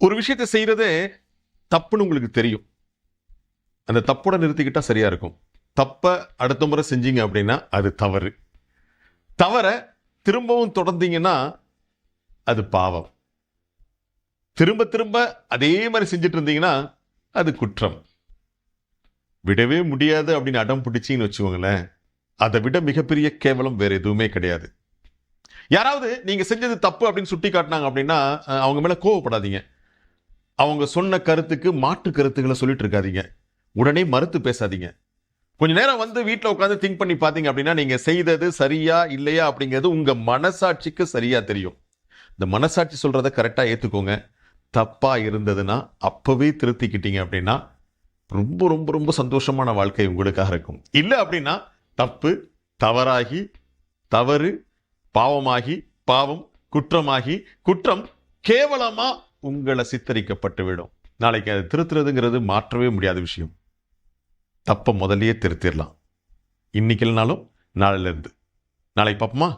ஒரு விஷயத்தை செய்யறதே தப்புன்னு உங்களுக்கு தெரியும். அந்த தப்போட நிறுத்திக்கிட்டா சரியா இருக்கும். தப்ப அடுத்த முறை செஞ்சீங்க அப்படின்னா அது தவறு. தவற திரும்பவும் தொடர்ந்தீங்கன்னா அது பாவம். திரும்ப திரும்ப அதே மாதிரி செஞ்சுட்டு இருந்தீங்கன்னா அது குற்றம். விடவே முடியாது அப்படின்னு அடம் பிடிச்சிங்கன்னு வச்சுக்கோங்களேன், அதை விட மிகப்பெரிய கேவலம் வேற எதுவுமே கிடையாது. யாராவது நீங்க செஞ்சது தப்பு அப்படின்னு சுட்டி காட்டினாங்க அப்படின்னா அவங்க மேல கோவப்படாதீங்க. அவங்க சொன்ன கருத்துக்கு மாற்று கருத்துக்களை சொல்லிட்டு இருக்காதீங்க. உடனே மறுத்து பேசாதீங்க. கொஞ்ச நேரம் வந்து வீட்டில் உட்காந்து திங்க் பண்ணி பார்த்தீங்க அப்படின்னா நீங்க செய்தது சரியா இல்லையா அப்படிங்கிறது உங்க மனசாட்சிக்கு சரியா தெரியும். இந்த மனசாட்சி சொல்றதை கரெக்டா ஏத்துக்கோங்க. தப்பா இருந்ததுன்னா அப்பவே திருத்திக்கிட்டீங்க அப்படின்னா ரொம்ப ரொம்ப ரொம்ப சந்தோஷமான வாழ்க்கை உங்களுக்காக இருக்கும். இல்லை அப்படின்னா தப்பு தவறாகி, தவறு பாவமாகி, பாவம் குற்றமாகி, குற்றம் கேவலமா உங்களை சித்தரிக்கப்பட்டு விடும். நாளைக்கு அதை திருத்துறதுங்கிறது மாற்றவே முடியாத விஷயம். தப்ப முதல்லயே திருத்திடலாம். இன்னைக்கு இல்லைனாலும் நாளையில இருந்து. நாளைக்கு பார்ப்போமா?